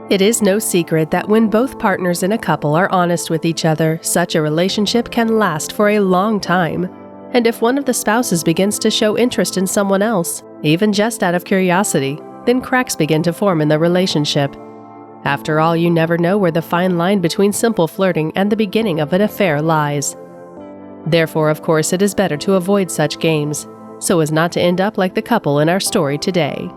It is no secret that when both partners in a couple are honest with each other, such a relationship can last for a long time. And if one of the spouses begins to show interest in someone else, even just out of curiosity, then cracks begin to form in the relationship. After all, you never know where the fine line between simple flirting and the beginning of an affair lies. Therefore, of course, it is better to avoid such games, so as not to end up like the couple in our story today.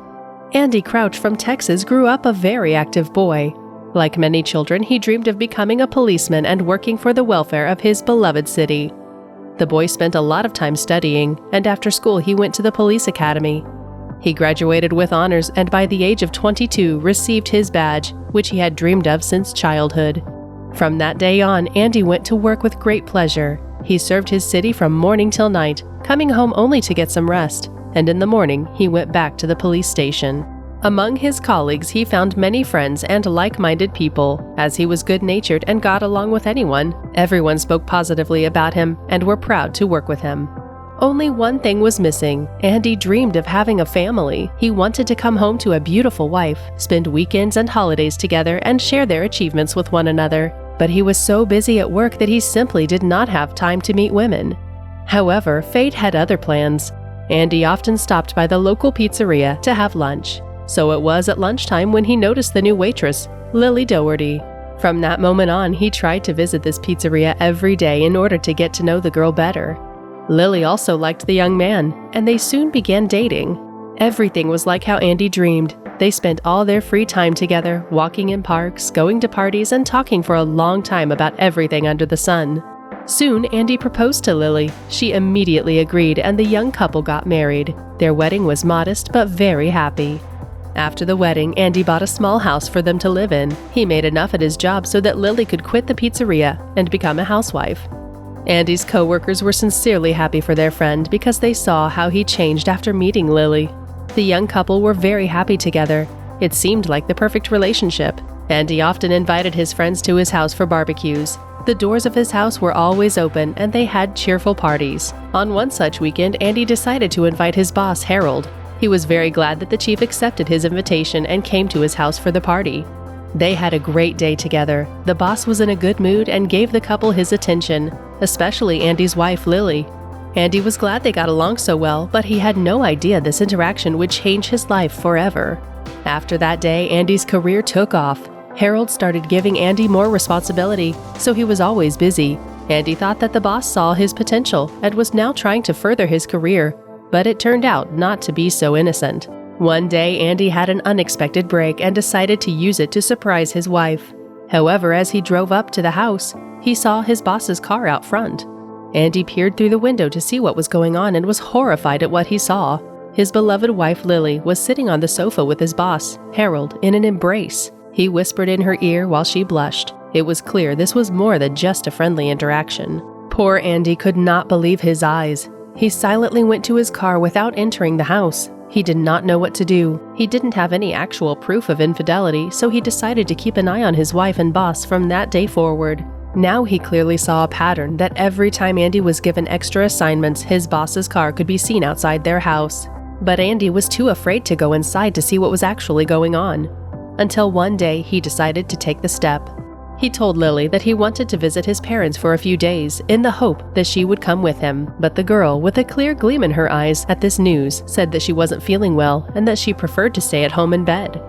Andy Crouch from Texas grew up a very active boy. Like many children, he dreamed of becoming a policeman and working for the welfare of his beloved city. The boy spent a lot of time studying, and after school he went to the police academy. He graduated with honors and by the age of 22 received his badge, which he had dreamed of since childhood. From that day on, Andy went to work with great pleasure. He served his city from morning till night, coming home only to get some rest, and in the morning he went back to the police station. Among his colleagues, he found many friends and like-minded people. As he was good-natured and got along with anyone, everyone spoke positively about him and were proud to work with him. Only one thing was missing. Andy dreamed of having a family. He wanted to come home to a beautiful wife, spend weekends and holidays together, and share their achievements with one another. But he was so busy at work that he simply did not have time to meet women. However, fate had other plans. Andy often stopped by the local pizzeria to have lunch. So it was at lunchtime when he noticed the new waitress, Lily Doherty. From that moment on, he tried to visit this pizzeria every day in order to get to know the girl better. Lily also liked the young man, and they soon began dating. Everything was like how Andy dreamed. They spent all their free time together, walking in parks, going to parties, and talking for a long time about everything under the sun. Soon, Andy proposed to Lily. She immediately agreed, and the young couple got married. Their wedding was modest but very happy. After the wedding, Andy bought a small house for them to live in. He made enough at his job so that Lily could quit the pizzeria and become a housewife. Andy's co-workers were sincerely happy for their friend because they saw how he changed after meeting Lily. The young couple were very happy together. It seemed like the perfect relationship. Andy often invited his friends to his house for barbecues. The doors of his house were always open and they had cheerful parties. On one such weekend, Andy decided to invite his boss, Harold. He was very glad that the chief accepted his invitation and came to his house for the party. They had a great day together. The boss was in a good mood and gave the couple his attention, especially Andy's wife, Lily. Andy was glad they got along so well, but he had no idea this interaction would change his life forever. After that day, Andy's career took off. Harold started giving Andy more responsibility, so he was always busy. Andy thought that the boss saw his potential and was now trying to further his career, but it turned out not to be so innocent. One day, Andy had an unexpected break and decided to use it to surprise his wife. However, as he drove up to the house, he saw his boss's car out front. Andy peered through the window to see what was going on and was horrified at what he saw. His beloved wife, Lily, was sitting on the sofa with his boss, Harold, in an embrace. He whispered in her ear while she blushed. It was clear this was more than just a friendly interaction. Poor Andy could not believe his eyes. He silently went to his car without entering the house. He did not know what to do. He didn't have any actual proof of infidelity, so he decided to keep an eye on his wife and boss from that day forward. Now he clearly saw a pattern that every time Andy was given extra assignments, his boss's car could be seen outside their house. But Andy was too afraid to go inside to see what was actually going on. Until one day, he decided to take the step. He told Lily that he wanted to visit his parents for a few days in the hope that she would come with him, but the girl, with a clear gleam in her eyes at this news, said that she wasn't feeling well and that she preferred to stay at home in bed.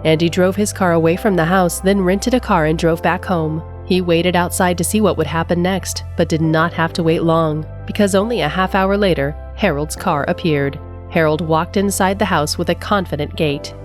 Andy drove his car away from the house, then rented a car and drove back home. He waited outside to see what would happen next, but did not have to wait long, because only a half hour later, Harold's car appeared. Harold walked inside the house with a confident gait.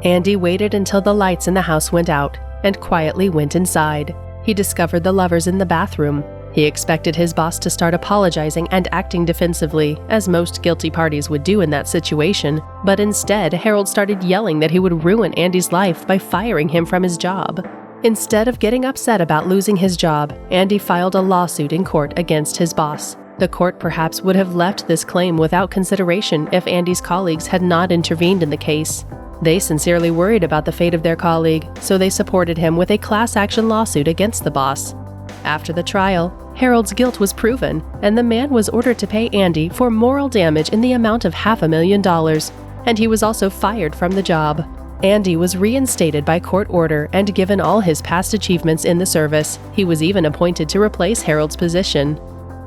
Andy waited until the lights in the house went out and quietly went inside. He discovered the lovers in the bathroom. He expected his boss to start apologizing and acting defensively, as most guilty parties would do in that situation, but instead, Harold started yelling that he would ruin Andy's life by firing him from his job. Instead of getting upset about losing his job, Andy filed a lawsuit in court against his boss. The court perhaps would have left this claim without consideration if Andy's colleagues had not intervened in the case. They sincerely worried about the fate of their colleague, so they supported him with a class action lawsuit against the boss. After the trial, Harold's guilt was proven, and the man was ordered to pay Andy for moral damage in the amount of $500,000, and he was also fired from the job. Andy was reinstated by court order and given all his past achievements in the service. He was even appointed to replace Harold's position.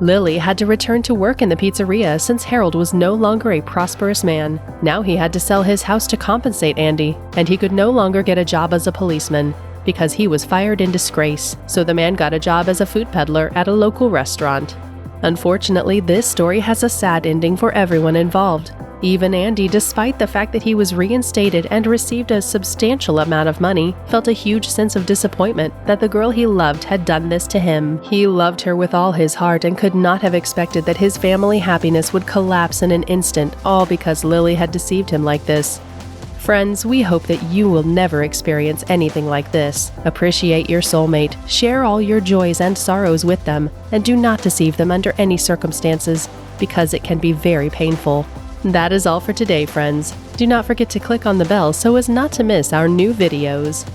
Lily had to return to work in the pizzeria since Harold was no longer a prosperous man. Now he had to sell his house to compensate Andy, and he could no longer get a job as a policeman because he was fired in disgrace, so the man got a job as a food peddler at a local restaurant. Unfortunately, this story has a sad ending for everyone involved. Even Andy, despite the fact that he was reinstated and received a substantial amount of money, felt a huge sense of disappointment that the girl he loved had done this to him. He loved her with all his heart and could not have expected that his family happiness would collapse in an instant, all because Lily had deceived him like this. Friends, we hope that you will never experience anything like this. Appreciate your soulmate, share all your joys and sorrows with them, and do not deceive them under any circumstances, because it can be very painful. That is all for today, friends. Do not forget to click on the bell so as not to miss our new videos.